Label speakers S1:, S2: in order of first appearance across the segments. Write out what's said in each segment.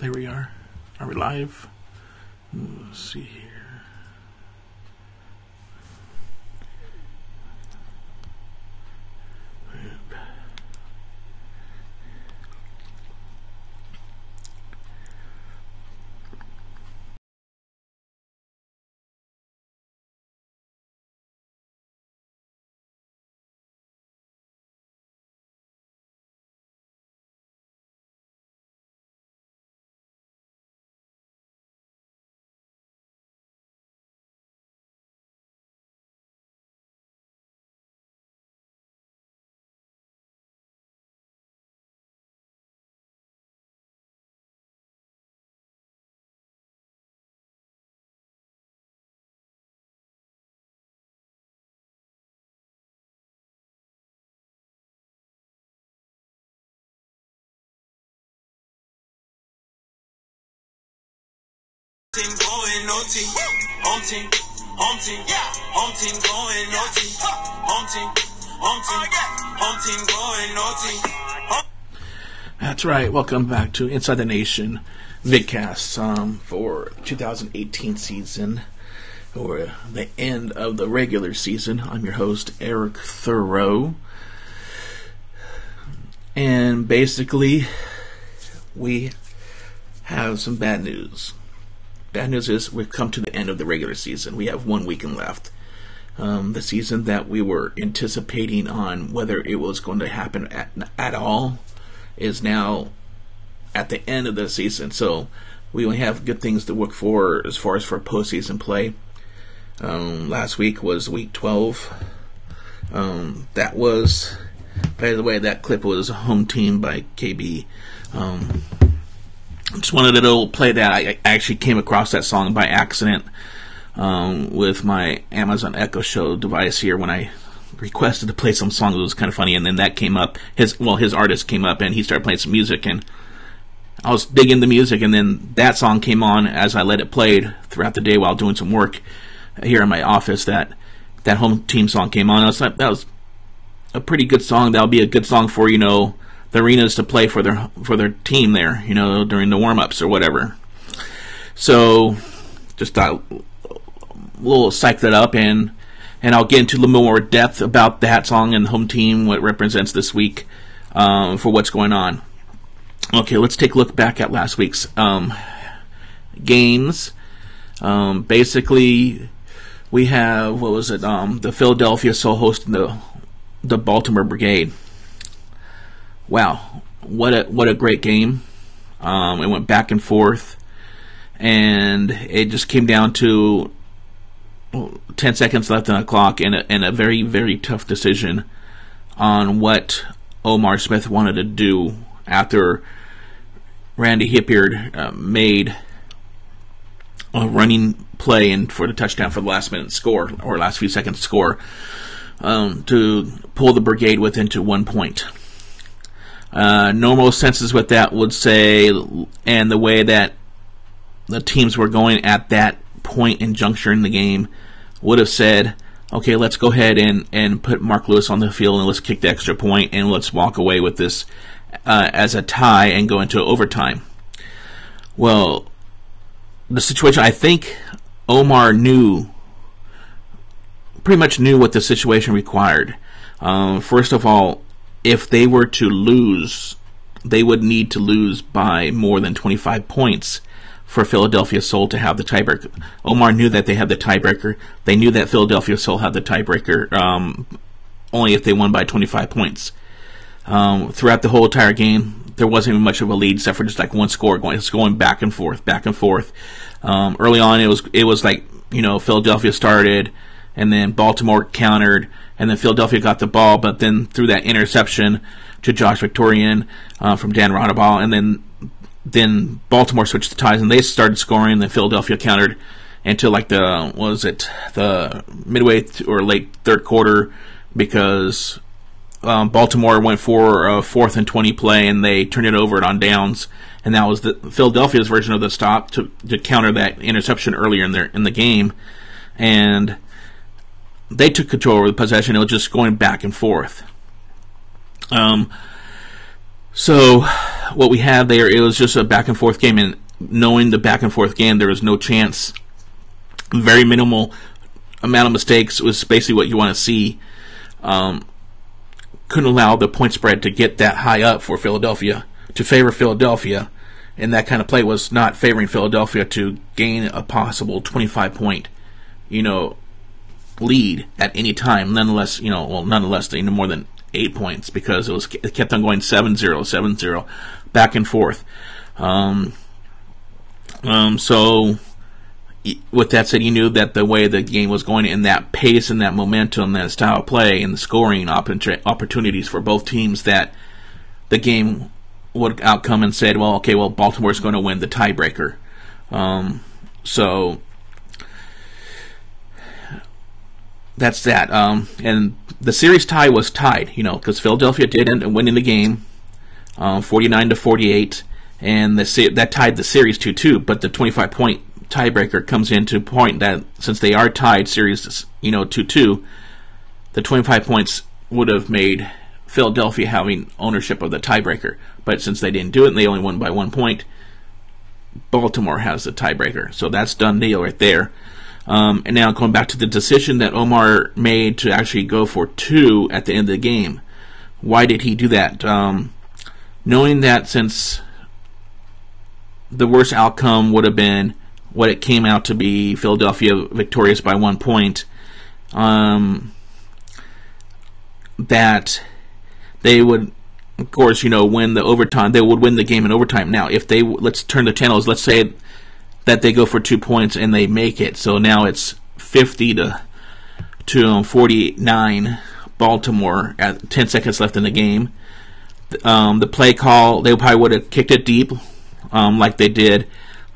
S1: There we are. Are we live? Let's see here.
S2: Team going OT, home team, yeah, home team going OT, home team going OT.
S1: That's right. Welcome back to Inside the Nation vidcast for 2018 season, or the end of the regular season. I'm your host, Eric Thurow, and basically we have some bad news. Bad news is we've come to the end of the regular season. We have 1 weekend left. The season that we were anticipating on whether it was going to happen at all is now at the end of the season. So we only have good things to look for as far as for postseason play. Last week was week 12. That was, by the way, that clip was Home Team by KB. Just wanted a little play that I actually came across that song by accident with my Amazon Echo Show device here when I requested to play some song. It was kind of funny, and then that came up. His artist came up, and he started playing some music, and I was digging the music, and then that song came on as I let it play throughout the day while doing some work here in my office. That Home Team song came on. I was like, that was a pretty good song. That'll be a good song for, the arenas to play for their team there, during the warm-ups or whatever. So just a little psych that up, and I'll get into a little more depth about that song and Home Team, what it represents this week for what's going on. Okay, let's take a look back at last week's games. Basically, we have, the Philadelphia Soul hosting the Baltimore Brigade. Wow, what a great game. It went back and forth, and it just came down to 10 seconds left on the clock, and a very, very tough decision on what Omar Smith wanted to do after Randy Hipyard made a running play and for the touchdown for the last minute score, or last few seconds score, to pull the Brigade within to 1 point. Normal senses with that would say, and the way that the teams were going at that point and juncture in the game, would have said, okay, let's go ahead and put Mark Lewis on the field and let's kick the extra point and let's walk away with this as a tie and go into overtime. Well, the situation, I think Omar pretty much knew what the situation required. First of all, if they were to lose, they would need to lose by more than 25 points for Philadelphia Soul to have the tiebreaker. Omar knew that they had the tiebreaker. They knew that Philadelphia Soul had the tiebreaker only if they won by 25 points. Throughout the whole entire game, there wasn't even much of a lead except for just like one score going back and forth, back and forth. Early on, it was like, Philadelphia started, and then Baltimore countered, and then Philadelphia got the ball, but then threw that interception to Josh Victorian from Dan Ronabaugh, and then Baltimore switched the ties, and they started scoring, and then Philadelphia countered until like the midway or late third quarter, because Baltimore went for a 4th and 20 play, and they turned it over on downs, and that was the Philadelphia's version of the stop to counter that interception earlier in the game, and they took control over the possession. It was just going back and forth. So what we had there, it was just a back and forth game, and knowing the back and forth game, there was no chance. Very minimal amount of mistakes was basically what you want to see. Couldn't allow the point spread to get that high up for Philadelphia, to favor Philadelphia, and that kind of play was not favoring Philadelphia to gain a possible 25-point, lead at any time. Nonetheless, nonetheless, more than 8 points, because it kept on going 7-0, 7-0, back and forth. So with that said, you knew that the way the game was going, and that pace and that momentum, that style of play, and the scoring opportunities for both teams, that the game would outcome and said, Baltimore's going to win the tiebreaker. So that's that. And the series tie was tied, because Philadelphia did end up winning the game, 49-48, and that tied the series 2-2. But the 25-point tiebreaker comes into point that since they are tied series, 2-2, the 25 points would have made Philadelphia having ownership of the tiebreaker. But since they didn't do it and they only won by 1 point, Baltimore has the tiebreaker. So that's done deal right there. And now going back to the decision that Omar made to actually go for 2 at the end of the game. Why did he do that? Knowing that since the worst outcome would have been what it came out to be, Philadelphia victorious by 1 point, that they would, of course, win the overtime. They would win the game in overtime. Now, if let's turn the channels. Let's say that they go for 2 points and they make it. So now it's 50-49 Baltimore at 10 seconds left in the game. The play call, they probably would have kicked it deep, like they did.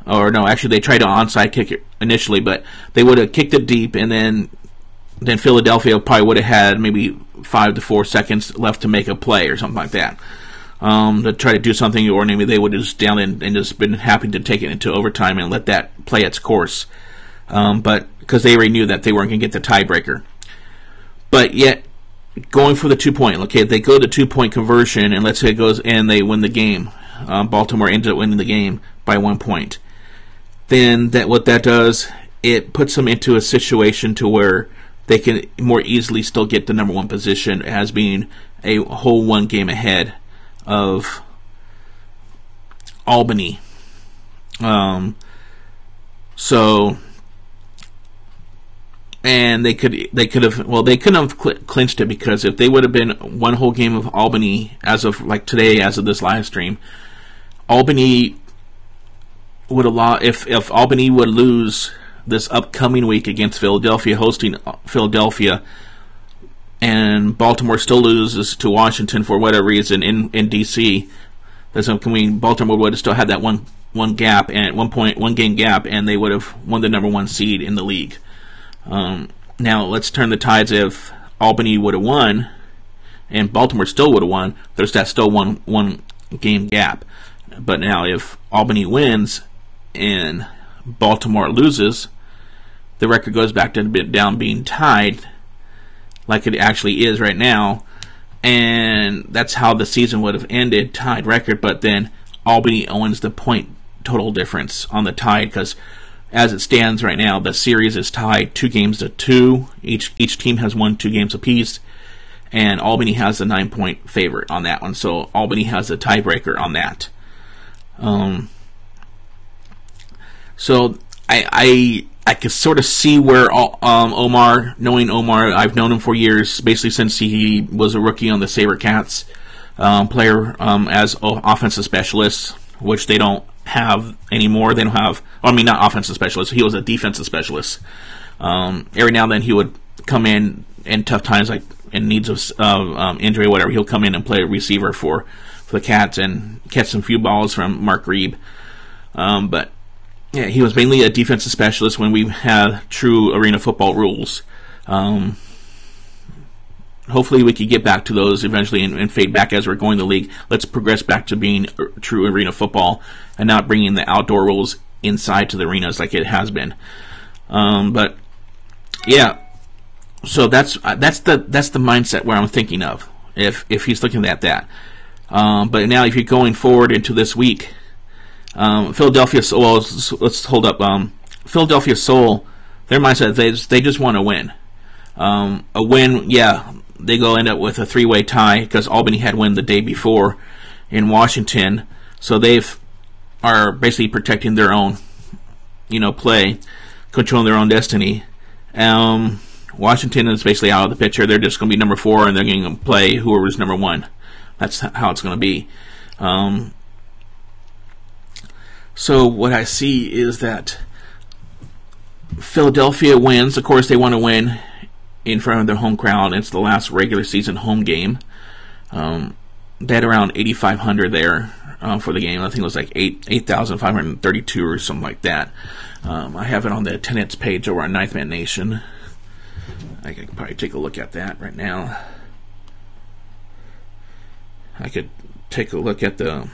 S1: Or no, actually they tried to onside kick it initially, but they would have kicked it deep, and then Philadelphia probably would have had maybe 5 to 4 seconds left to make a play or something like that. To try to do something, or maybe they would have just down and just been happy to take it into overtime and let that play its course. But because they already knew that they weren't going to get the tiebreaker. But yet, going for the 2 point, okay, if they go to 2 point conversion, and let's say it goes and they win the game, Baltimore ended up winning the game by 1 point. Then what that does, it puts them into a situation to where they can more easily still get the number 1 position as being a whole 1 game ahead of Albany. And they couldn't have clinched it, because if they would have been 1 whole game of Albany as of like today, as of this live stream, Albany would allow, if Albany would lose this upcoming week against Philadelphia, hosting Philadelphia, and Baltimore still loses to Washington for whatever reason in DC, Baltimore would have still had that one gap, and 1 game gap, and they would have won the number 1 seed in the league. Now let's turn the tides. If Albany would have won and Baltimore still would have won, there's that still one game gap. But now if Albany wins and Baltimore loses, the record goes back to down being tied like it actually is right now, and that's how the season would have ended, tied record. But then Albany owns the point total difference on the tide, because as it stands right now, the series is tied 2-2. Each team has won 2 games apiece, and Albany has the 9-point favorite on that one. So Albany has the tiebreaker on that. So I could sort of see where Omar, knowing Omar, I've known him for years, basically since he was a rookie on the SaberCats, player as offensive specialist, which they don't have anymore. They don't have, not offensive specialist, he was a defensive specialist. Every now and then he would come in tough times, like in needs of injury or whatever, he'll come in and play a receiver for the Cats and catch some few balls from Mark Reeb. But yeah, he was mainly a defensive specialist when we had true arena football rules. Hopefully we could get back to those eventually and fade back as we're going the league. Let's progress back to being true arena football and not bringing the outdoor rules inside to the arenas like it has been. But yeah, so that's the mindset where I'm thinking of if he's looking at that. But now, if you're going forward into this week, Philadelphia Soul. Well, let's hold up. Philadelphia Soul. Their mindset, they just want to win. A win, yeah, they go end up with a 3-way tie because Albany had win the day before in Washington, so are basically protecting their own, play, controlling their own destiny. Washington is basically out of the picture. They're just going to be number 4, and they're going to play whoever's number 1. That's how it's going to be. So what I see is that Philadelphia wins. Of course, they want to win in front of their home crowd. It's the last regular season home game. They had around 8,500 there for the game. I think it was like 8,532 or something like that. I have it on the attendance page over on Ninth Man Nation. I could probably take a look at that right now. I could take a look at the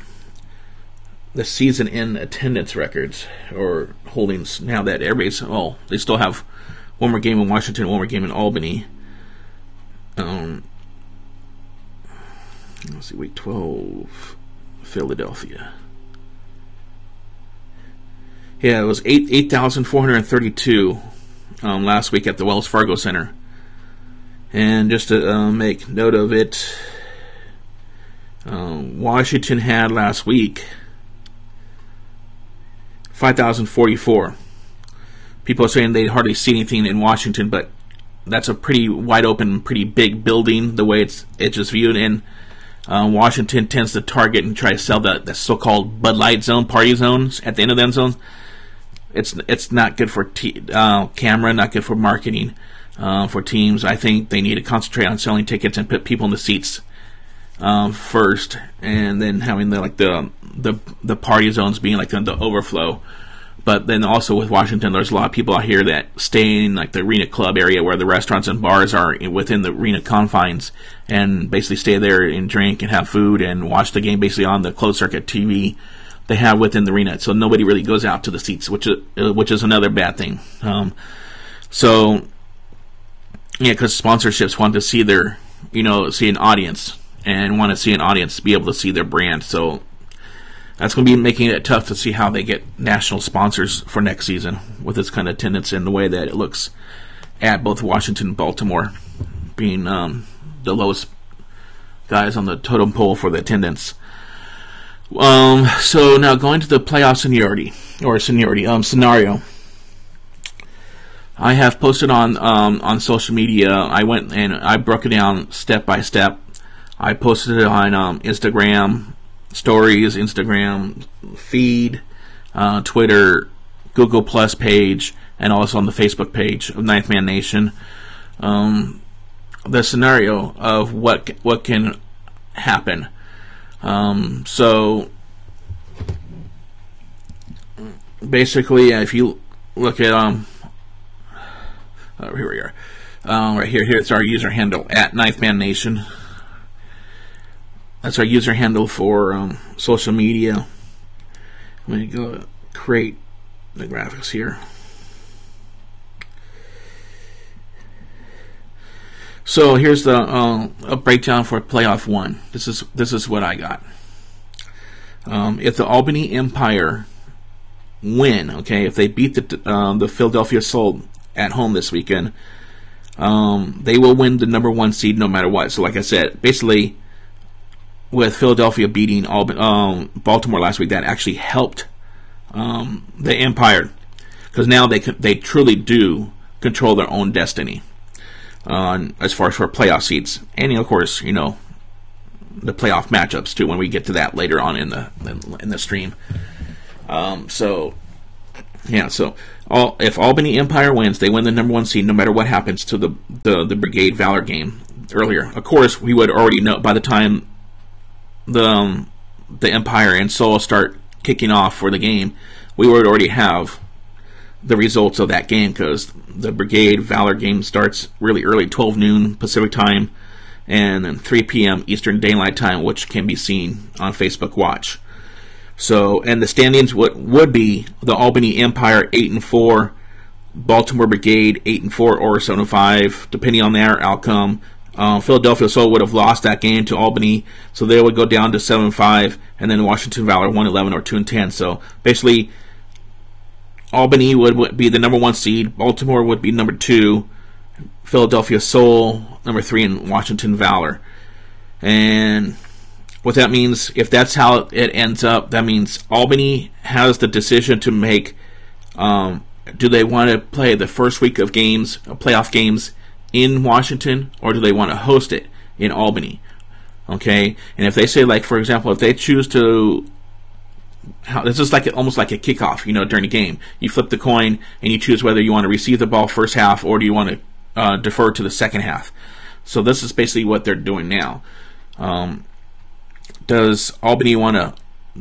S1: season in attendance records or holdings now that everybody's, they still have one more game in Washington, one more game in Albany. Let's see, week 12, Philadelphia. Yeah, it was 8,432 last week at the Wells Fargo Center. And just to make note of it, Washington had last week 5,044. People are saying they hardly see anything in Washington, but that's a pretty wide open, pretty big building, the way it's just viewed. And Washington tends to target and try to sell the so-called Bud Light zone, party zones at the end of the end zone. It's not good for camera, not good for marketing for teams. I think they need to concentrate on selling tickets and put people in the seats first, and then having the party zones being like the overflow. But then also with Washington, there's a lot of people out here that stay in like the arena club area where the restaurants and bars are within the arena confines, and basically stay there and drink and have food and watch the game basically on the closed circuit TV they have within the arena. So nobody really goes out to the seats, which is another bad thing. So yeah, because sponsorships want to see their see an audience, and want to see an audience be able to see their brand. So that's going to be making it tough to see how they get national sponsors for next season with this kind of attendance and the way that it looks at both Washington and Baltimore being the lowest guys on the totem pole for the attendance. So now going to the playoff scenario. I have posted on social media. I went and I broke it down step by step. I posted it on Instagram stories, Instagram feed, Twitter, Google Plus page, and also on the Facebook page of Ninth Man Nation. The scenario of what can happen. So basically, if you look at here we are, right here. It's our user handle at Ninth Man Nation. That's our user handle for social media. I'm going to go create the graphics here. So here's the a breakdown for playoff 1. This is what I got. If the Albany Empire win, okay, if they beat the Philadelphia Soul at home this weekend, they will win the number 1 seed no matter what. So like I said, basically, with Philadelphia beating Baltimore last week, that actually helped the Empire, because now they truly do control their own destiny as far as for playoff seeds, and of course the playoff matchups too when we get to that later on in the stream. So if Albany Empire wins, they win the number 1 seed no matter what happens to the Brigade Valor game earlier. Of course, we would already know by the time the Empire and Soul start kicking off for the game, we would already have the results of that game, because the Brigade Valor game starts really early, 12 noon Pacific time, and then 3 p.m. Eastern Daylight Time, which can be seen on Facebook Watch. So, and the standings would be the Albany Empire 8-4, Baltimore Brigade 8-4 or 7-5, depending on their outcome. Philadelphia Soul would have lost that game to Albany, so they would go down to 7-5, and then Washington Valor 1-11 or 2-10. So basically, Albany would be the number 1 seed, Baltimore would be number 2, Philadelphia Soul number 3, and Washington Valor. And what that means, if that's how it ends up, that means Albany has the decision to make. Do they want to play the first week of games, playoff games, in Washington, or do they want to host it in Albany? Okay, and if they say, like, for example, if they choose to, this is like almost like a kickoff, during the game. You flip the coin and you choose whether you want to receive the ball first half or do you want to defer to the second half. So this is basically what they're doing now. Does Albany want to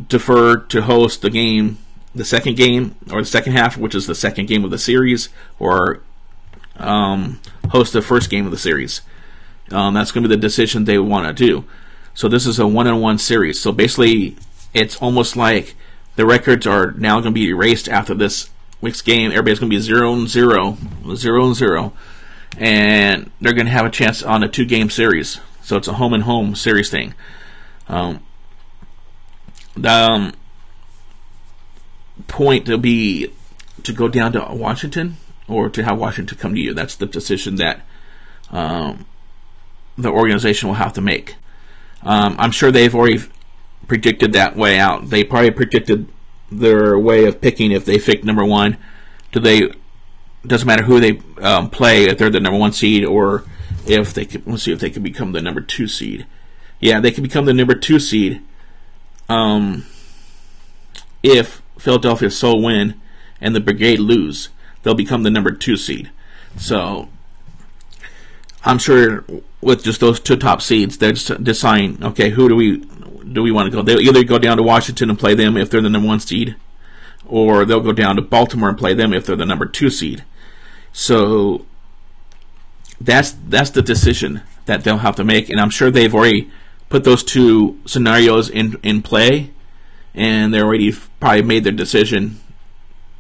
S1: defer to host the game, the second game, or the second half, which is the second game of the series, or host the first game of the series? That's going to be the decision they want to do. So this is a 1-on-1 series. So basically, it's almost like the records are now going to be erased after this week's game. Everybody's going to be 0-0, 0-0, and they're going to have a chance on a 2-game series. So it's a home-and-home series thing. The point to be to go down to Washington or to have Washington come to you. That's the decision that the organization will have to make. I'm sure they've already predicted that way out. They probably predicted their way of picking if they pick number 1. Doesn't matter who they play, if they're the number 1 seed or if they could. Let's see if they can become the number 2 seed. Yeah, they can become the number 2 seed if Philadelphia Soul win and the Brigade lose. They'll become the number 2 seed. So I'm sure with just those 2 top seeds, they're just deciding, okay, who do we want to go? They'll either go down to Washington and play them if they're the number 1 seed, or they'll go down to Baltimore and play them if they're the number 2 seed. So that's the decision that they'll have to make, and I'm sure they've already put those 2 scenarios in play, and they already probably made their decision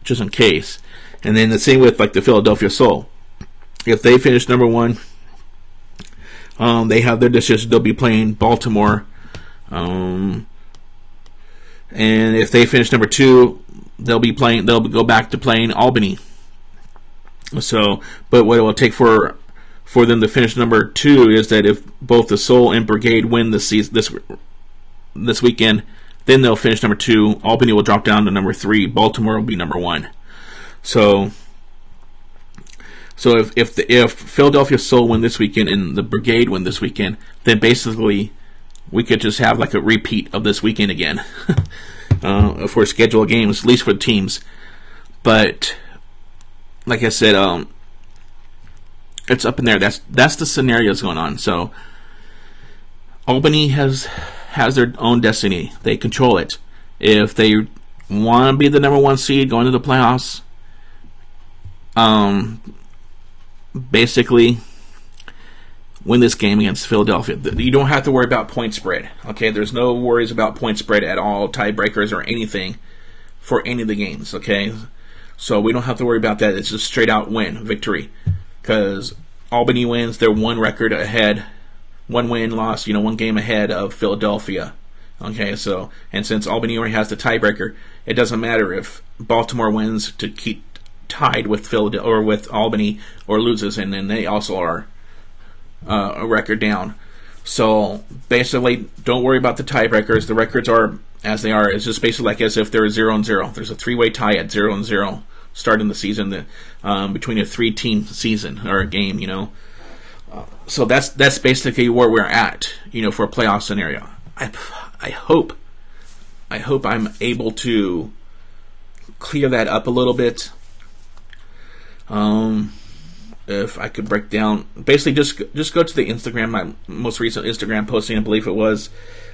S1: just in case. And then the same with like the Philadelphia Soul. If they finish number 1, they have their decision. They'll be playing Baltimore, and if they finish number 2, they'll go back to playing Albany. So, but what it will take for them to finish number 2 is that if both the Soul and Brigade win this weekend, then they'll finish number 2. Albany will drop down to number 3. Baltimore will be number 1. So if Philadelphia Soul win this weekend and the Brigade win this weekend, then basically we could just have like a repeat of this weekend again for scheduled games, at least for the teams. But like I said, it's up in there. That's the scenarios going on. So Albany has their own destiny. They control it. If they want to be the number 1 seed going to the playoffs, basically win this game against Philadelphia. You don't have to worry about point spread. Okay, there's no worries about point spread at all, tiebreakers or anything for any of the games. Okay, so we don't have to worry about that. It's just straight out win, victory, because Albany wins. They're 1 record ahead, 1 win, loss. 1 game ahead of Philadelphia. Okay, so and since Albany already has the tiebreaker, it doesn't matter if Baltimore wins to keep tied with Philadelphia or with Albany, or loses, and then they also are a record down. So basically, don't worry about the tiebreakers. The records are as they are. It's just basically like as if they're 0-0. There's a 3-way tie at 0-0 starting the season, between a 3-team season or a game. So that's basically where we're at. For a playoff scenario. I hope I'm able to clear that up a little bit. If I could break down, basically just go to the Instagram, my most recent Instagram posting, I believe it was.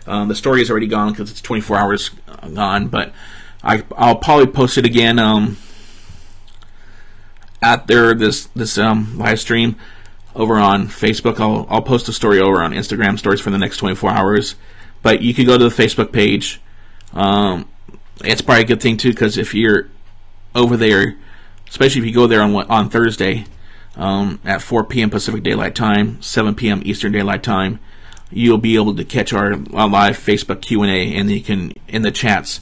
S1: The story is already gone because it's 24 hours gone, but I'll probably post it again at this live stream over on Facebook. I'll post a story over on Instagram stories for the next 24 hours, but you can go to the Facebook page. It's probably a good thing too, because if you're over there, especially if you go there on Thursday, at 4 p.m. Pacific Daylight Time, 7 p.m. Eastern Daylight Time. You'll be able to catch our live Facebook Q&A, and you can, in the chats,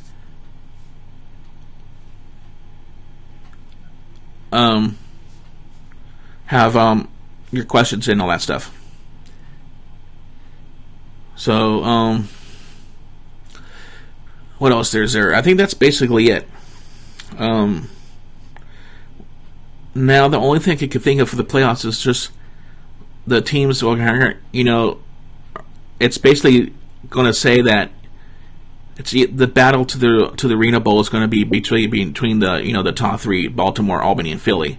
S1: have your questions and all that stuff. So, what else there's there? I think that's basically it. Now, the only thing I could think of for the playoffs is just the teams, you know, it's basically going to say that it's the battle to the Arena Bowl is going to be between the, you know, the top three, Baltimore, Albany, and Philly,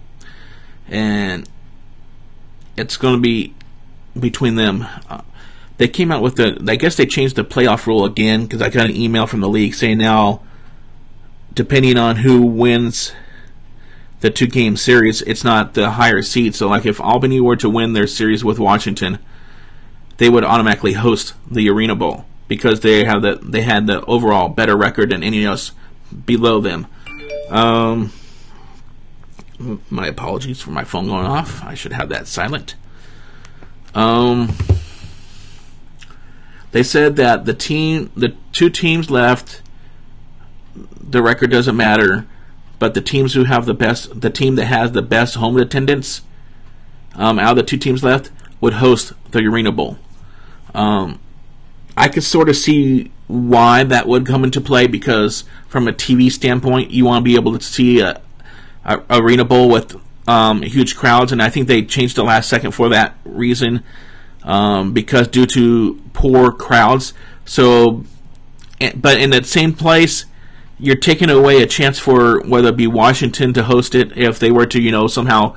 S1: and it's going to be between them. They came out with I guess they changed the playoff rule again, because I got an email from the league saying now, depending on who wins the 2-game series, it's not the higher seed. So, like, if Albany were to win their series with Washington, they would automatically host the Arena Bowl, because they had the overall better record than any else below them. My apologies for my phone going off. I should have that silent. They said that the 2 teams left, the record doesn't matter, but the teams who have the team that has the best home attendance out of the 2 teams left would host the Arena Bowl. I could sort of see why that would come into play, because from a TV standpoint, you want to be able to see a Arena Bowl with huge crowds, and I think they changed the last second for that reason, because due to poor crowds. So, but in that same place, you're taking away a chance for whether it be Washington to host it if they were to, you know, somehow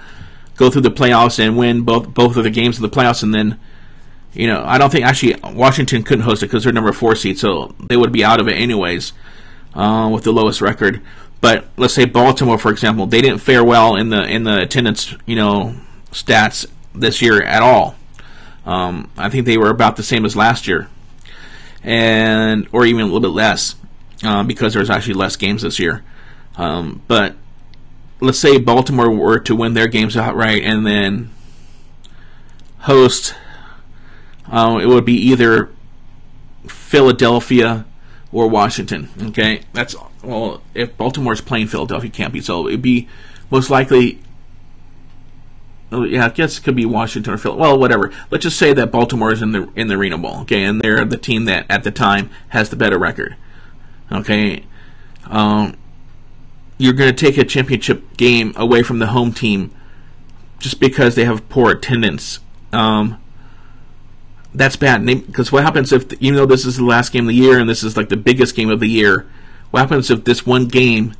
S1: go through the playoffs and win both of the games of the playoffs, and then, you know, I don't think actually Washington couldn't host it because they're number 4 seed, so they would be out of it anyways with the lowest record. But let's say Baltimore, for example, they didn't fare well in the attendance, you know, stats this year at all. I think they were about the same as last year, or even a little bit less, because there's actually less games this year. But let's say Baltimore were to win their games outright and then host. It would be either Philadelphia or Washington. Okay, if Baltimore's playing Philadelphia, can't be, so it'd be most likely. Yeah, I guess it could be Washington or Philly. Well, whatever. Let's just say that Baltimore is in the Arena Bowl, okay, and they're the team that at the time has the better record. Okay, you're going to take a championship game away from the home team just because they have poor attendance. That's bad, because what happens if, even though this is the last game of the year and this is like the biggest game of the year, what happens if this one game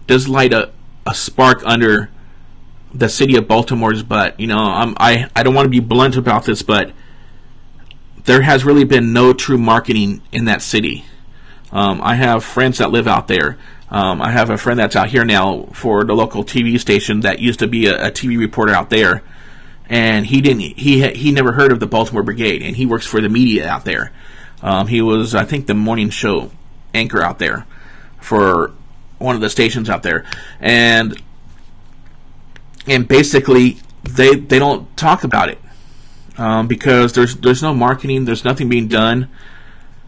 S1: does light a spark under the city of Baltimore's butt? You know, I don't want to be blunt about this, but there has really been no true marketing in that city. I have friends that live out there. I have a friend that's out here now for the local TV station that used to be a TV reporter out there, and he never heard of the Baltimore Brigade, and he works for the media out there. He was, I think, the morning show anchor out there for one of the stations out there, and basically they don't talk about it because there's no marketing, there's nothing being done.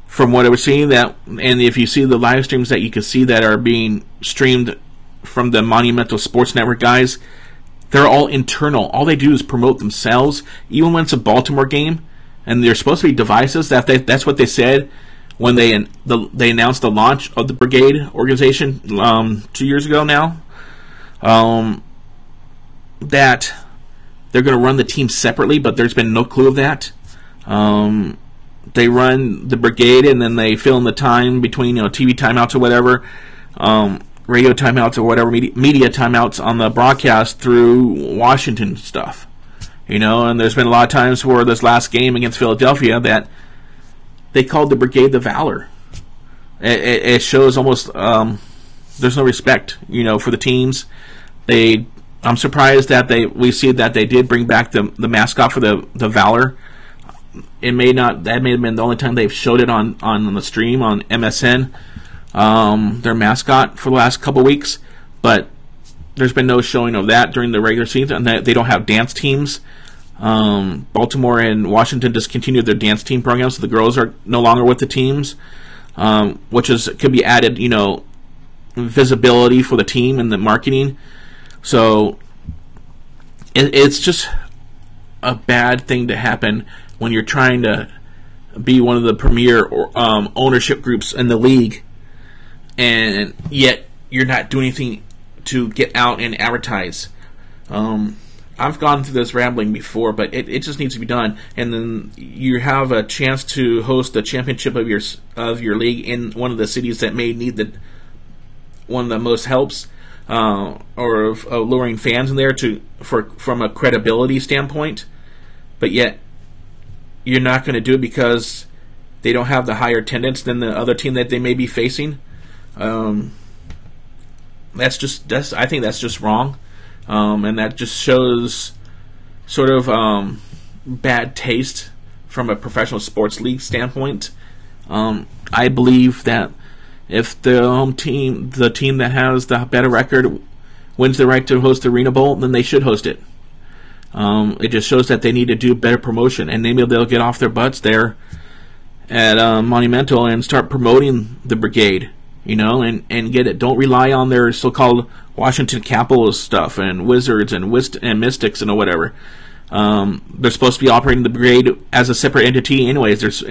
S1: From what I was seeing, and if you see the live streams that you can see that are being streamed from the Monumental Sports Network guys, they're all internal. All they do is promote themselves, even when it's a Baltimore game, and they're supposed to be devices. That's what they said when they announced the launch of the Brigade organization 2 years ago now. That they're going to run the team separately, but there's been no clue of that. They run the Brigade, and then they fill in the time between, you know, TV timeouts or whatever, radio timeouts or whatever, media timeouts on the broadcast through Washington stuff. You know, and there's been a lot of times where this last game against Philadelphia that they called the Brigade the Valor. It shows almost there's no respect, you know, for the teams. I'm surprised that we see that they did bring back the mascot for the Valor. That may have been the only time they've showed it on the stream on MSN, their mascot for the last couple weeks. But there's been no showing of that during the regular season. And they don't have dance teams. Baltimore and Washington discontinued their dance team programs, so the girls are no longer with the teams, which could be added, visibility for the team and the marketing. So it's just a bad thing to happen when you're trying to be one of the premier ownership groups in the league, and yet you're not doing anything to get out and advertise. I've gone through this rambling before, but it just needs to be done. And then you have a chance to host the championship of your league in one of the cities that may need one of the most helps, or of luring fans in there from a credibility standpoint. But yet you're not going to do it because they don't have the higher attendance than the other team that they may be facing. I think that's just wrong. And that just shows sort of bad taste from a professional sports league standpoint. I believe that if the home team, the team that has the better record, wins the right to host the Arena Bowl, then they should host it. It just shows that they need to do better promotion, and maybe they'll get off their butts there at Monumental and start promoting the Brigade, and get it. Don't rely on their so-called Washington Capitals stuff and Wizards and Mystics and whatever. They're supposed to be operating the Brigade as a separate entity anyways.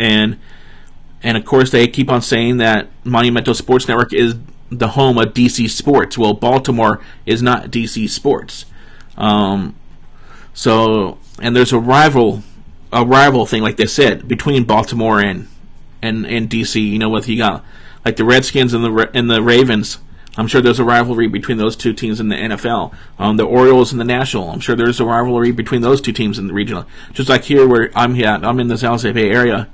S1: And of course they keep on saying that Monumental Sports Network is the home of DC Sports. Well, Baltimore is not DC Sports. So, and there's a rival thing, like they said, between Baltimore and DC. What you got, like the Redskins and the Ravens. I'm sure there's a rivalry between those two teams in the NFL. The Orioles and the National. I'm sure there's a rivalry between those two teams in the regional. Just like here where I'm in the San Jose Bay area.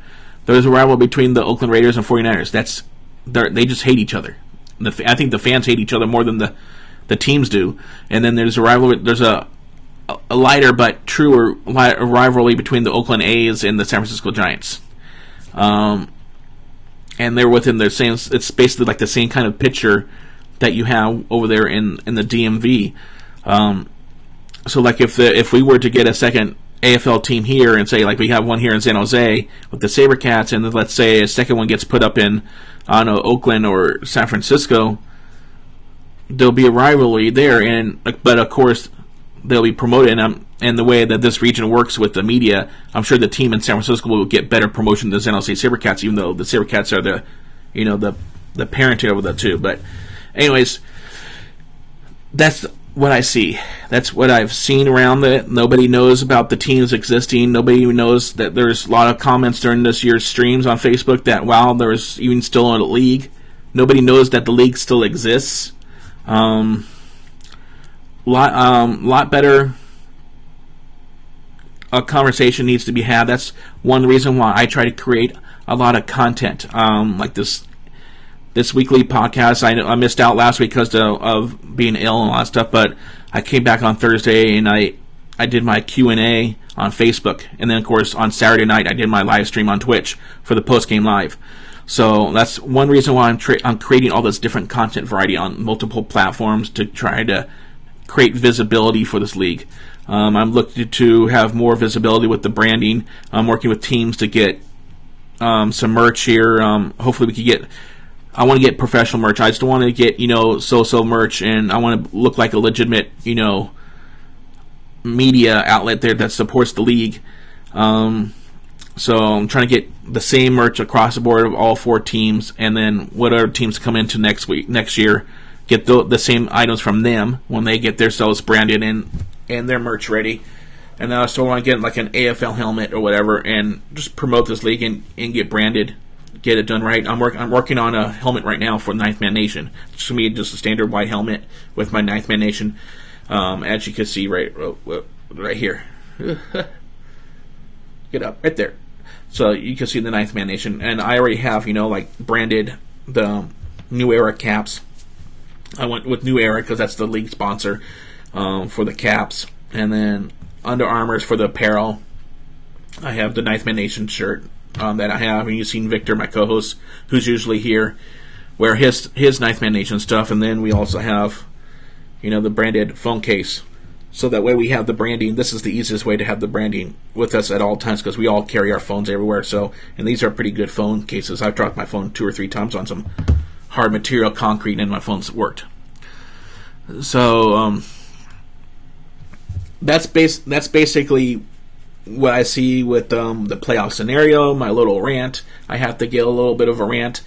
S1: There's a rivalry between the Oakland Raiders and 49ers. They just hate each other. I think the fans hate each other more than the teams do. And then there's a rivalry. There's a lighter but truer rivalry between the Oakland A's and the San Francisco Giants. And they're within the same. It's basically like the same kind of picture that you have over there in the DMV. So like if we were to get a second AFL team here and say like we have one here in San Jose with the SaberCats, and let's say a second one gets put up in Oakland or San Francisco, there'll be a rivalry there, but of course they'll be promoted, and the way that this region works with the media, I'm sure the team in San Francisco will get better promotion than San Jose SaberCats, even though the SaberCats are the parent over the two. But anyways, that's what I see. That's what I've seen around it. Nobody knows about the teams existing. Nobody knows that there's a lot of comments during this year's streams on Facebook that, wow, there's even still a league. Nobody knows that the league still exists. Lot better a conversation needs to be had. That's one reason why I try to create a lot of content, like this weekly podcast. I missed out last week because of being ill and all that stuff, but I came back on Thursday and I did my Q&A on Facebook, and then of course on Saturday night I did my live stream on Twitch for the post-game live. So that's one reason why I'm creating all this different content variety on multiple platforms to try to create visibility for this league. I'm looking to have more visibility with the branding. I'm working with teams to get some merch here. Hopefully we could get. I want to get professional merch. I just don't want to get so-so merch, and I want to look like a legitimate media outlet there that supports the league. So I'm trying to get the same merch across the board of all four teams, and then whatever teams come into next year, get the same items from them when they get themselves branded and their merch ready. And then I still want to get like an AFL helmet or whatever, and just promote this league and get branded, get it done right. I'm working on a helmet right now for Ninth Man Nation. It's going to be just a standard white helmet with my Ninth Man Nation, as you can see right here. Get up right there. So you can see the Ninth Man Nation, and I already have like branded the New Era caps. I went with New Era because that's the league sponsor for the caps, and then Under Armour's for the apparel. I have the Ninth Man Nation shirt that I have, and you've seen Victor, my co-host, who's usually here, wear his Ninth Man Nation stuff, and then we also have the branded phone case. So that way we have the branding. This is the easiest way to have the branding with us at all times because we all carry our phones everywhere. And these are pretty good phone cases. I've dropped my phone 2 or 3 times on some hard material concrete and my phone's worked. So that's basically what I see with the playoff scenario. My little rant. I have to get a little bit of a rant.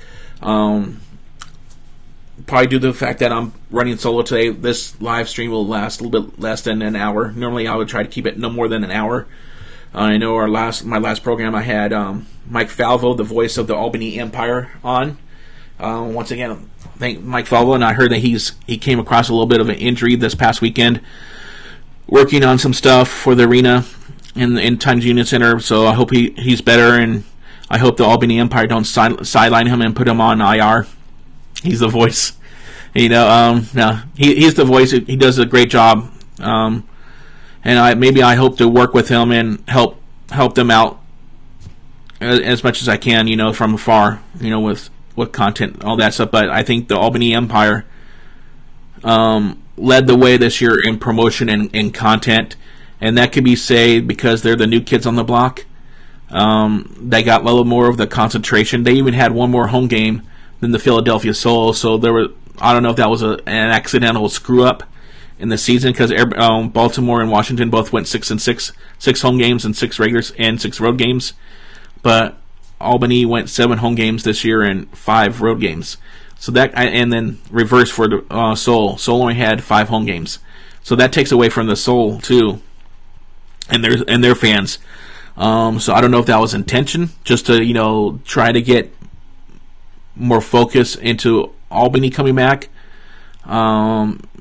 S1: Probably due to the fact that I'm running solo today. This live stream will last a little bit less than an hour. Normally I would try to keep it no more than an hour. I know my last program I had Mike Falvo, the voice of the Albany Empire, on. Once again, thank Mike Falvo, and I heard that he came across a little bit of an injury this past weekend, working on some stuff for the arena in Times Union Center. So I hope he's better, and I hope the Albany Empire don't sideline him and put him on IR. He's the voice. He's the voice. He does a great job. And I hope to work with him and help them out as much as I can, from afar, with content, all that stuff. But I think the Albany Empire led the way this year in promotion and content, and that could be said because they're the new kids on the block. They got a little more of the concentration. They even had one more home game than the Philadelphia Soul, so I don't know if that was an accidental screw up in the season because Baltimore and Washington both went 6-6, 6 home games and 6 regulars and 6 road games, but Albany went 7 home games this year and 5 road games. So that, and then reverse for the Soul. Soul only had 5 home games, so that takes away from the Soul too, and their fans. So I don't know if that was intention, just to try to get more focus into Albany coming back,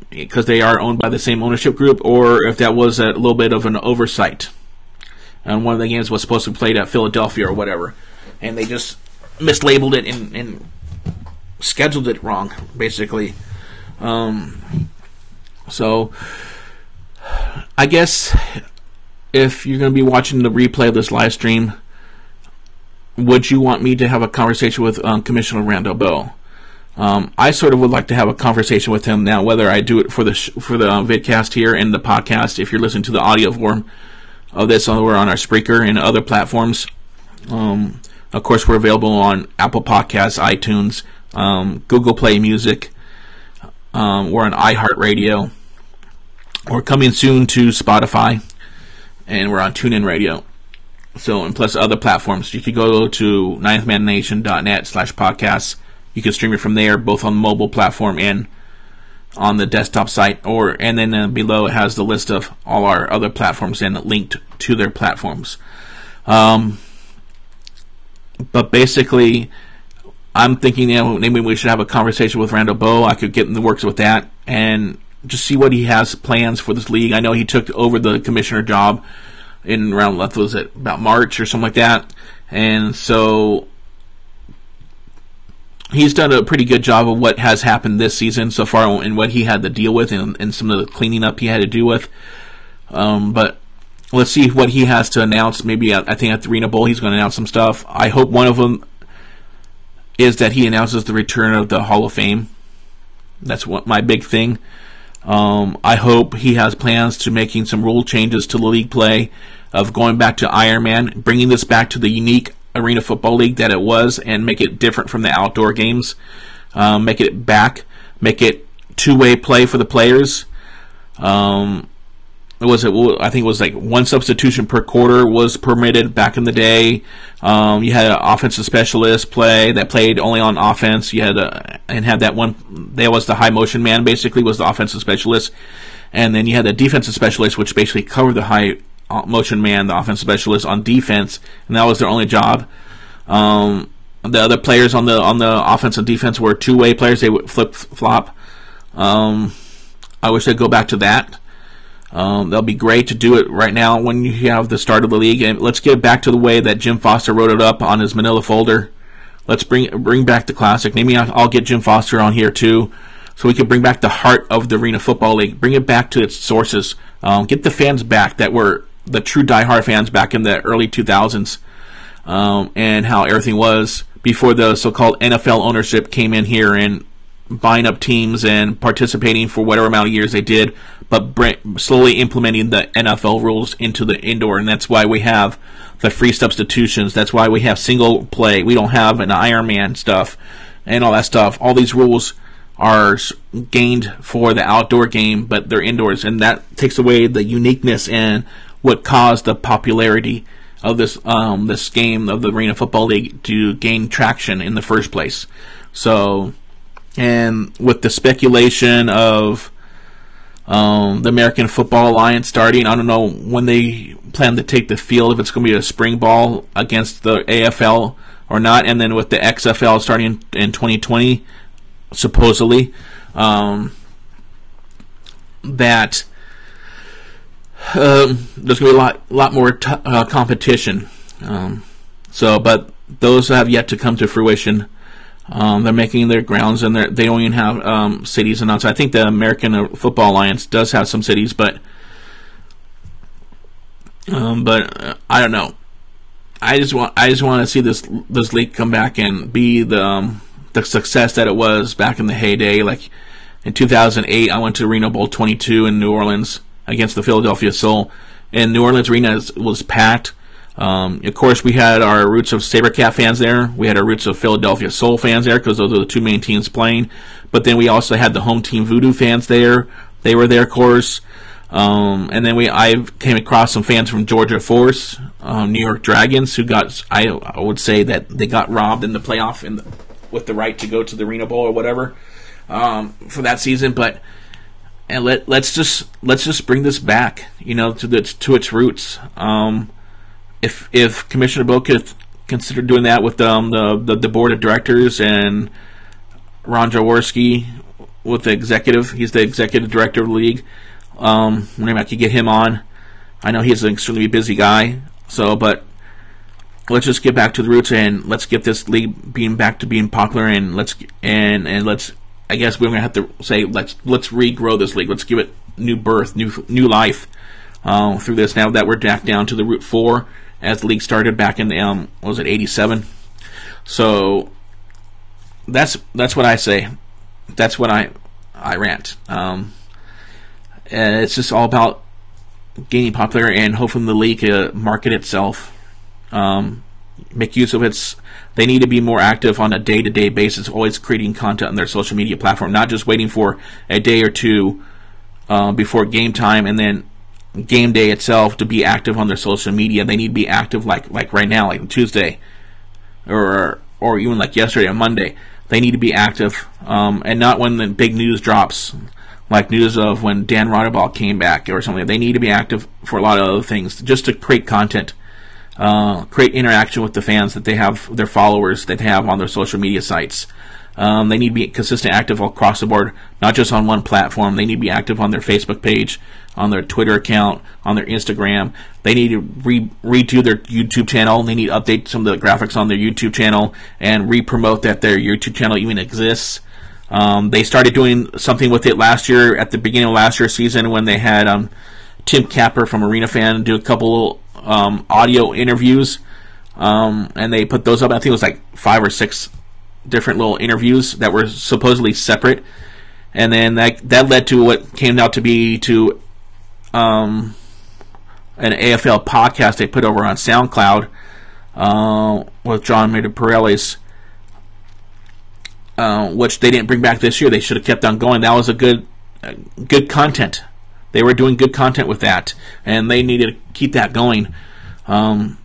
S1: because they are owned by the same ownership group, or if that was a little bit of an oversight. And one of the games was supposed to be played at Philadelphia or whatever, and they just mislabeled it and scheduled it wrong, basically. So I guess if you're going to be watching the replay of this live stream, would you want me to have a conversation with Commissioner Randall Bowe? I sort of would like to have a conversation with him now, whether I do it for the vidcast here and the podcast. If you're listening to the audio form of this, we're on our Spreaker and other platforms. Of course, we're available on Apple Podcasts, iTunes, Google Play Music. We're on iHeartRadio. We're coming soon to Spotify, and we're on TuneIn Radio. So, and plus other platforms. You could go to ninthmannation.net/podcasts. You can stream it from there, both on the mobile platform and on the desktop site. And then below it has the list of all our other platforms and linked to their platforms. But basically, I'm thinking maybe we should have a conversation with Randall Bowe. I could get in the works with that and just see what he has plans for this league. I know he took over the commissioner job in around, what was it, about March or something like that, and so he's done a pretty good job of what has happened this season so far and what he had to deal with and some of the cleaning up he had to do with. But let's see what he has to announce. Maybe I think at the Arena Bowl he's going to announce some stuff. I hope one of them is that he announces the return of the Hall of Fame. That's what my big thing. I hope he has plans to making some rule changes to the league play, of going back to Ironman, bringing this back to the unique Arena Football League that it was, and make it different from the outdoor games. Make it two-way play for the players. I think it was like 1 substitution per quarter was permitted back in the day. You had an offensive specialist that played only on offense. You had that one. There was the high motion man, basically was the offensive specialist, and then you had the defensive specialist, which basically covered the high motion man, the offensive specialist on defense, and that was their only job. The other players on the offense and defense were two-way players. They would flip-flop. I wish they'd go back to that. That'll be great to do it right now when you have the start of the league. And let's get back to the way that Jim Foster wrote it up on his manila folder. Let's bring back the classic. Maybe I'll get Jim Foster on here too, so we can bring back the heart of the Arena Football League. Bring it back to its sources. Get the fans back that were the true diehard fans back in the early 2000s, and how everything was before the so-called NFL ownership came in here and buying up teams and participating for whatever amount of years they did, but slowly implementing the NFL rules into the indoor, and that's why we have the free substitutions. That's why we have single play. We don't have an Iron Man stuff and all that stuff. All these rules are gained for the outdoor game, but they're indoors, and that takes away the uniqueness and what caused the popularity of this game of the Arena Football League to gain traction in the first place. So, and with the speculation of the American Football Alliance starting, I don't know when they plan to take the field, if it's going to be a spring ball against the AFL or not, and then with the XFL starting in 2020, supposedly, that there's going to be a lot more competition. But those have yet to come to fruition. They're making their grounds, and they don't even have cities announced. I think the American Football Alliance does have some cities, but I don't know. I just want to see this league come back and be the success that it was back in the heyday. Like in 2008, I went to Arena Bowl 22 in New Orleans against the Philadelphia Soul, and New Orleans Arena was packed. Of course, we had our roots of SaberCat fans there. We had our roots of Philadelphia Soul fans there because those are the two main teams playing. But then we also had the home team Voodoo fans there. They were there, of course. And then I came across some fans from Georgia Force, New York Dragons, who I would say that they got robbed in the playoff with the right to go to the Arena Bowl or whatever for that season. But let's just bring this back, to its roots. If Commissioner Bowe could consider doing that with the board of directors and Ron Jaworski with the executive, he's the executive director of the league. Maybe I could get him on. I know he's an extremely busy guy. But let's just get back to the roots and let's get this league back to being popular, and let's. I guess we're gonna have to say let's regrow this league. Let's give it new birth, new life through this. Now that we're back down to the Route 4 as the league started back in was it 87? So that's what I say. That's what I rant. And it's just all about gaining popularity and hoping the league market itself, make use of its. They need to be more active on a day-to-day basis, always creating content on their social media platform, not just waiting for a day or two before game time and then game day itself to be active on their social media. They need to be active like right now, like Tuesday, or even like yesterday or Monday. They need to be active, and not when the big news drops, like news of when Dan Rotteball came back or something. They need to be active for a lot of other things, just to create content. Create interaction with the fans that they have, their followers that they have on their social media sites. They need to be consistent, active across the board, not just on one platform. They need to be active on their Facebook page, on their Twitter account, on their Instagram. They need to redo their YouTube channel. They need to update some of the graphics on their YouTube channel and re-promote that their YouTube channel even exists. They started doing something with it last year, at the beginning of last year's season, when they had Tim Capper from Arena Fan do a couple audio interviews, and they put those up. I think it was like 5 or 6 different little interviews that were supposedly separate, and then that led to what came out to be an AFL podcast they put over on SoundCloud with John Metaparelis, which they didn't bring back this year. They should have kept on going. That was a good content. They were doing good content with that, and they needed to keep that going. But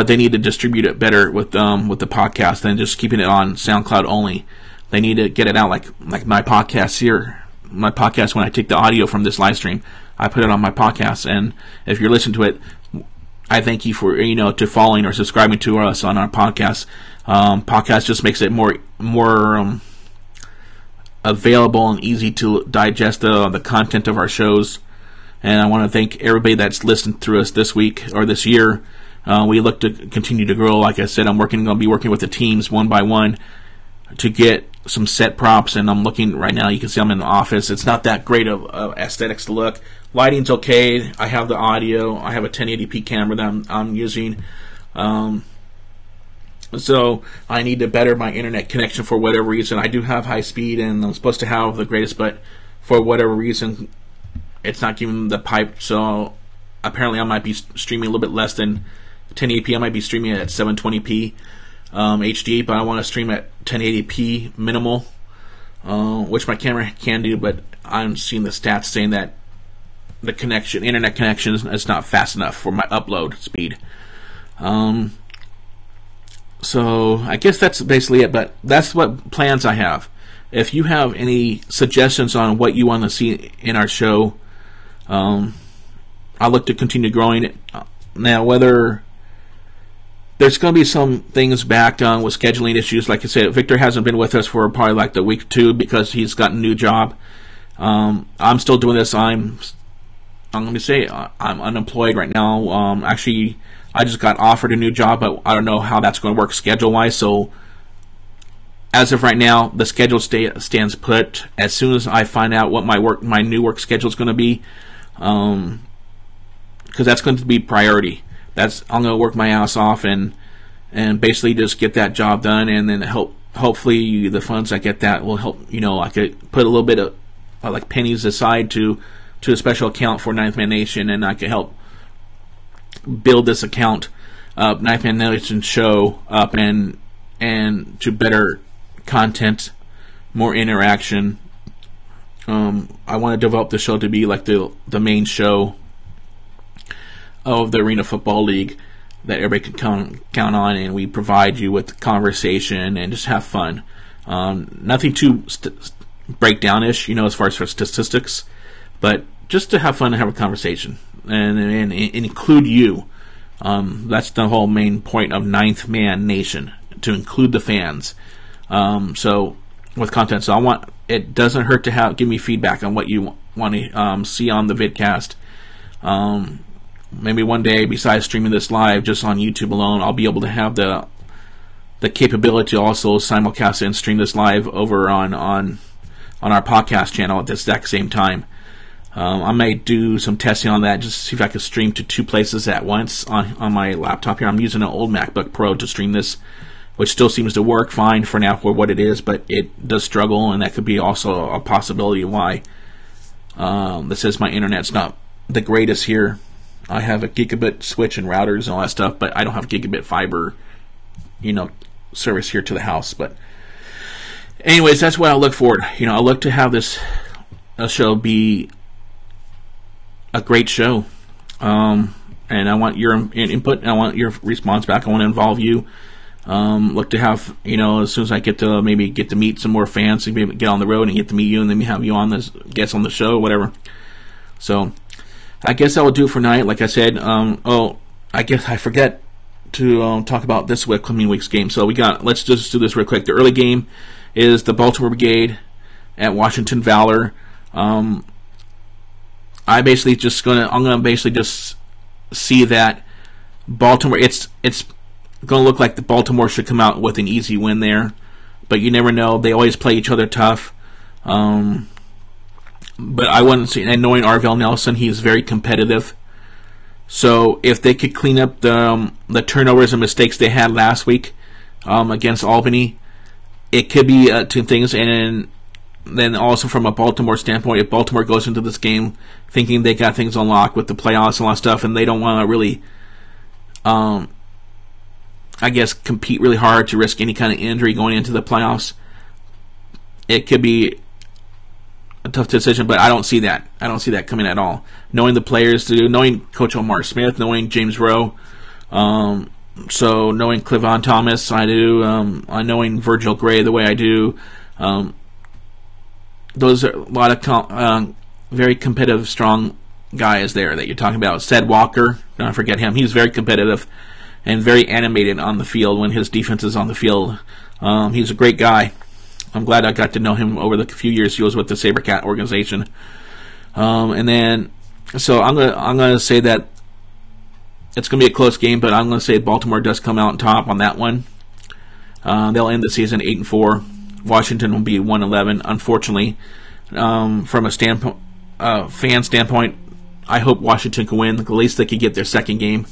S1: they need to distribute it better with the podcast than just keeping it on SoundCloud only. They need to get it out like my podcast here. My podcast, when I take the audio from this live stream, I put it on my podcast. And if you're listening to it, I thank you for to following or subscribing to us on our podcast. Podcast just makes it more available and easy to digest the content of our shows. And I want to thank everybody that's listened through us this week or this year. We look to continue to grow. Like I said, I'm going to be working with the teams one by one to get some set props. And I'm looking right now. You can see I'm in the office. It's not that great of aesthetics to look. Lighting's okay. I have the audio. I have a 1080p camera that I'm using. So I need to better my internet connection for whatever reason. I do have high speed, and I'm supposed to have the greatest, but for whatever reason, it's not giving the pipe. So apparently, I might be streaming a little bit less than 1080p. I might be streaming at 720p HD, but I want to stream at 1080p minimal, which my camera can do. But I'm seeing the stats saying that the internet connection, is not fast enough for my upload speed. So I guess that's basically it, but that's what plans I have. If you have any suggestions on what you want to see in our show, I'll look to continue growing it. Now, whether there's going to be some things backed on with scheduling issues, like I said, Victor hasn't been with us for probably like the week or two because he's got a new job. I'm still doing this. I'm going to say I'm unemployed right now. Actually, I just got offered a new job, but I don't know how that's going to work schedule-wise. So, as of right now, the schedule stands put. As soon as I find out what my new work schedule is going to be, because that's going to be priority. I'm going to work my ass off and basically just get that job done, and then hopefully the funds I get that will help. I could put a little bit of like pennies aside to a special account for Ninth Man Nation, and I could help build this account up, Ninth Man Nation show up, and to better content, more interaction. I want to develop the show to be like the main show of the Arena Football League that everybody can count on, and we provide you with conversation and just have fun. Nothing too breakdown-ish, as far as for statistics, but just to have fun and have a conversation and include you. That's the whole main point of Ninth Man Nation, to include the fans. So with content, so it doesn't hurt to give me feedback on what you want to see on the vidcast. Maybe one day, besides streaming this live just on YouTube alone, I'll be able to have the capability to also simulcast and stream this live over on our podcast channel at the exact same time. I may do some testing on that, just to see if I can stream to two places at once on my laptop here. I'm using an old MacBook Pro to stream this, which still seems to work fine for now for what it is, but it does struggle, and that could be also a possibility why this is my internet's not the greatest here. I have a gigabit switch and routers and all that stuff, but I don't have gigabit fiber, service here to the house. But anyways, that's what I look forward. I look to have this show be a great show, and I want your input, and I want your response back. I want to involve you. Look to have, as soon as I get to meet some more fans, and maybe get on the road and get to meet you, and then have you on this guest on the show, whatever. So I guess I will do it for tonight. Like I said, I guess I forget to talk about this coming week's game. So let's just do this real quick. The early game is the Baltimore Brigade at Washington Valor. I'm basically just see that Baltimore. It's going to look like the Baltimore should come out with an easy win there, but you never know. They always play each other tough. But I wouldn't see. And knowing Arvell Nelson, he's very competitive. So if they could clean up the turnovers and mistakes they had last week against Albany, it could be two things. And then also from a Baltimore standpoint, if Baltimore goes into this game thinking they got things unlocked with the playoffs and all that stuff, and they don't want to really, compete really hard to risk any kind of injury going into the playoffs, it could be a tough decision, but I don't see that. I don't see that coming at all. Knowing the players, knowing Coach Omar Smith, knowing James Rowe, so knowing Clevon Thomas, I do. Knowing Virgil Gray the way I do. Those are a lot of very competitive, strong guys there that you're talking about. Sed Walker, don't forget him. He's very competitive and very animated on the field when his defense is on the field. He's a great guy. I'm glad I got to know him over the few years he was with the SaberCat organization. And then, so I'm gonna say that it's gonna be a close game, but I'm gonna say Baltimore does come out on top on that one. They'll end the season 8-4. Washington will be 1-11. Unfortunately, from a fan standpoint, I hope Washington can win. At least they could get their second game.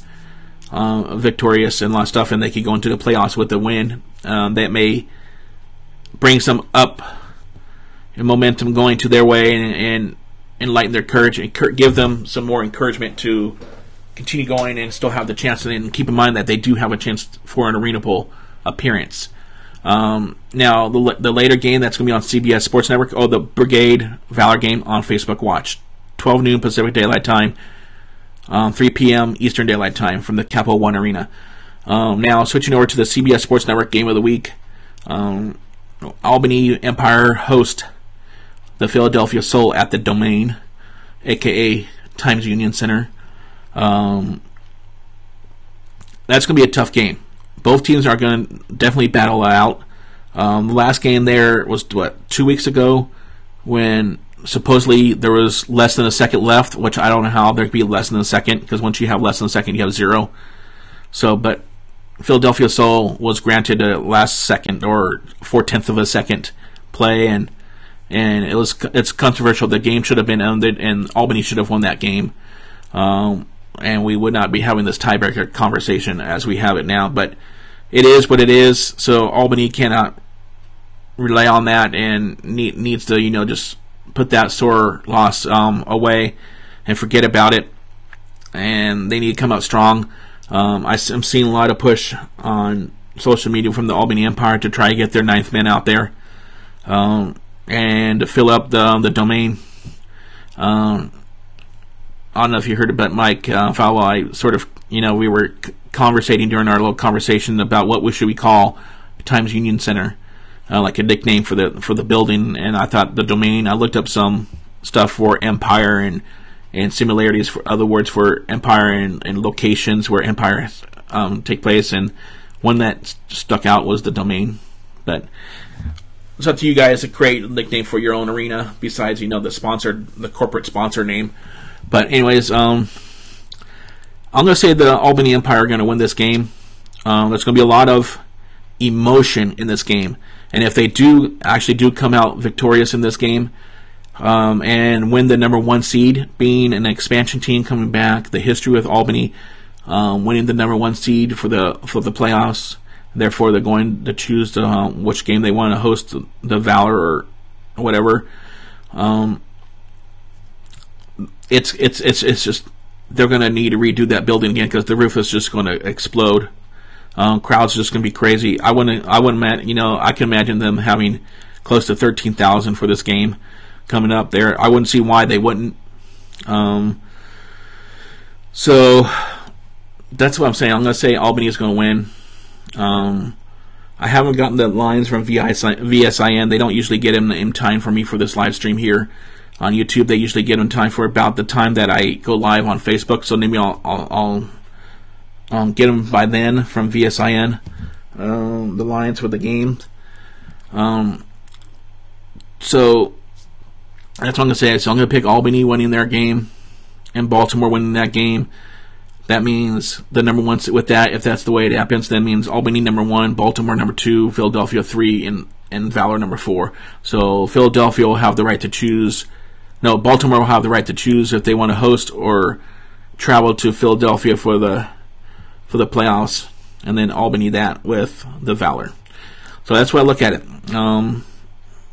S1: victorious and a lot of stuff, and they could go into the playoffs with a win. That may bring some up and momentum going to their way and enlighten their courage and give them some more encouragement to continue going and still have the chance. And keep in mind that they do have a chance for an Arena Bowl appearance. Now, the later game that's going to be on CBS Sports Network, the Brigade Valor game on Facebook Watch, 12 noon Pacific Daylight Time, 3 p.m. Eastern Daylight Time from the Capital One Arena. Now, switching over to the CBS Sports Network game of the week, Albany Empire host the Philadelphia Soul at the Domain, a.k.a. Times Union Center. That's going to be a tough game. Both teams are going to definitely battle out. The last game there was, 2 weeks ago, when supposedly there was less than a second left, which I don't know how there could be less than a second, because once you have less than a second, you have 0. So, but Philadelphia Soul was granted a last second or 4/10 of a second play, and it's controversial. The game should have been ended, and Albany should have won that game. And we would not be having this tiebreaker conversation as we have it now. But it is what it is. So Albany cannot rely on that and needs to, just put that sore loss away and forget about it. And they need to come out strong. I'm seeing a lot of push on social media from the Albany Empire to try to get their 9th man out there and to fill up the Domain. I don't know if you heard about Mike Fowler. I sort of, we were conversating during our little conversation about what should we call Times Union Center, like a nickname for the building. And I thought the Domain. I looked up some stuff for Empire and similarities for other words for Empire and locations where Empire take place. And one that stuck out was the Domain. But it's up to you guys to create a nickname for your own arena besides, the corporate sponsor name. But anyways, I'm going to say the Albany Empire are going to win this game. There's going to be a lot of emotion in this game. And if they do come out victorious in this game and win the number 1 seed, being an expansion team coming back, the history with Albany winning the number 1 seed for the playoffs, therefore they're going to choose which game they want to host, the Valor or whatever. It's just they're going to need to redo that building again because the roof is just going to explode. Crowds just going to be crazy. I wouldn't imagine, I can imagine them having close to 13,000 for this game coming up there. I wouldn't see why they wouldn't. So that's what I'm saying. I'm going to say Albany is going to win. I haven't gotten the lines from VSIN. They don't usually get them in time for me for this live stream here on YouTube. They usually get them in time for about the time that I go live on Facebook. So maybe I'll get them by then from VSIN, the lines for the game. So that's what I'm going to say. So I'm going to pick Albany winning their game and Baltimore winning that game. That means the number 1 with that. If that's the way it happens, that means Albany number 1, Baltimore number 2, Philadelphia 3, and Valor number 4. So Philadelphia will have the right to choose. No, Baltimore will have the right to choose if they want to host or travel to Philadelphia for the playoffs, and then Albany that with the Valor. So that's why I look at it.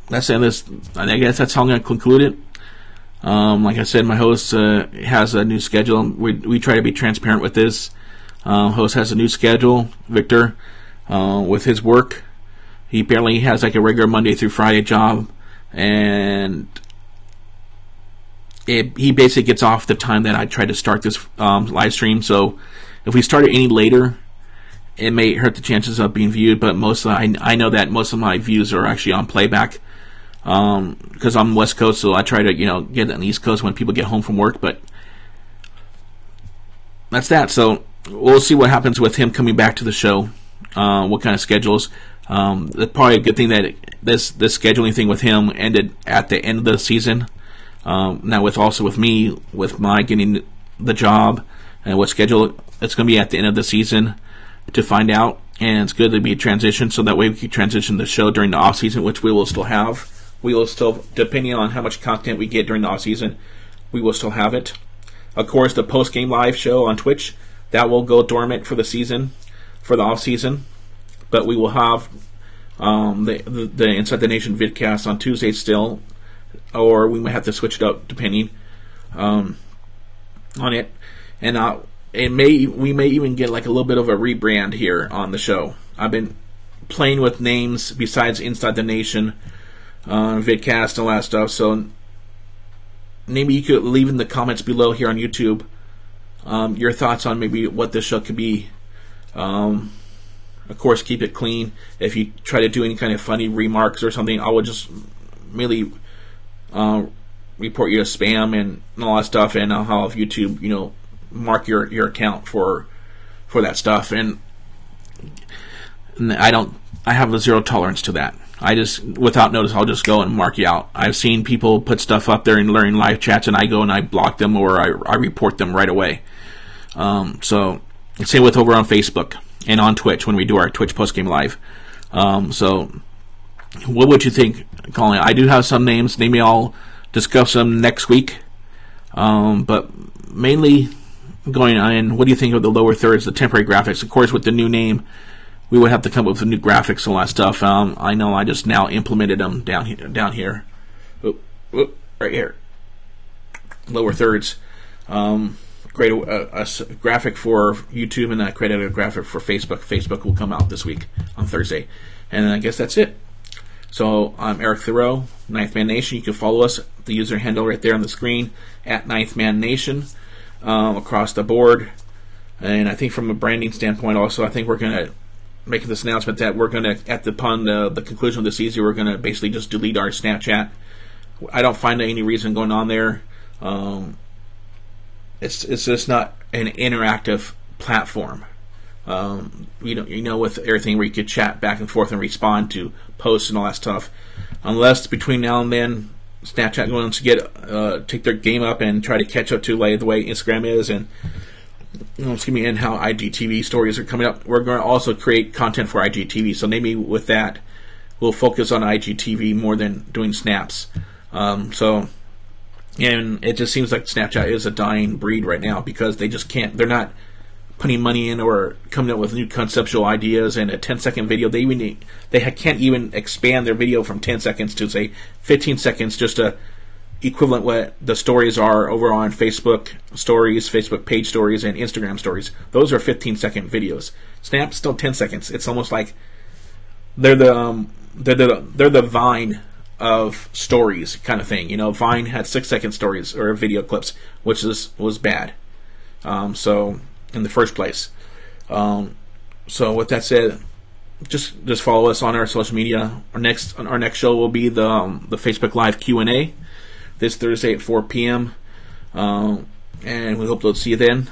S1: That's it. I guess that's how I'm going to conclude it. Like I said, my host has a new schedule. We try to be transparent with this. Host has a new schedule, Victor, with his work. He apparently has like a regular Monday through Friday job, and he basically gets off the time that I try to start this live stream. So if we start it any later, it may hurt the chances of being viewed. But I know that most of my views are actually on playback because I'm West Coast, so I try to get on the East Coast when people get home from work. But that's that. So we'll see what happens with him coming back to the show. What kind of schedules? It's probably a good thing that this scheduling thing with him ended at the end of the season. Now with me, with my getting the job and what schedule it's going to be at the end of the season to find out, and it's good to be a transition so that way we can transition the show during the off season, which we will still have. We will still, depending on how much content we get during the off season, we will still have it. Of course, the post game live show on Twitch that will go dormant for the season, for the off season. But we will have the Inside the Nation vidcast on Tuesday still, or we might have to switch it up depending on it. And we may even get like a little bit of a rebrand here on the show. I've been playing with names besides Inside the Nation, vidcast, and all that stuff. So maybe you could leave in the comments below here on YouTube your thoughts on maybe what this show could be. Of course, keep it clean. If you try to do any kind of funny remarks or something, I will just really report you as spam and all that stuff, and I'll have YouTube, mark your account for that stuff. And I have a zero tolerance to that. I just, without notice, I'll just go and mark you out. I've seen people put stuff up there in learning live chats, and I go and I block them, or I report them right away. So same with over on Facebook and on Twitch when we do our Twitch post-game live. So what would you think, Colin? I do have some names. Maybe I'll discuss them next week. But mainly going on, what do you think of the lower thirds, the temporary graphics? Of course, with the new name, we would have to come up with new graphics and all that stuff. I know I just now implemented them down here. Right here. Lower thirds. Create a graphic for YouTube, and I created a graphic for Facebook. Facebook will come out this week on Thursday. And I guess that's it. So I'm Eric Thurow, Ninth Man Nation. You can follow us, the user handle right there on the screen, at Ninth Man Nation, across the board. And I think from a branding standpoint also, I think we're going to make this announcement that we're going to, upon the conclusion of the season, we're going to basically just delete our Snapchat. I don't find any reason going on there. It's just not an interactive platform. With everything where you could chat back and forth and respond to posts and all that stuff. Unless between now and then Snapchat wants to take their game up and try to catch up to like the way Instagram is, and and how IGTV stories are coming up. We're going to also create content for IGTV. So maybe with that, we'll focus on IGTV more than doing snaps. And it just seems like Snapchat is a dying breed right now, because they just can't. They're not putting money in or coming up with new conceptual ideas. And a 10-second video, they can't even expand their video from 10 seconds to say 15 seconds, just to equivalent what the stories are over on Facebook stories, Facebook page stories, and Instagram stories. Those are 15-second videos. Snap's still 10 seconds. It's almost like they're the Vine of stories kind of thing. Vine had 6-second stories or video clips, which was bad. So in the first place. So with that said, just follow us on our social media. Our next show will be the Facebook Live Q&A this Thursday at 4 p.m. And we hope to see you then.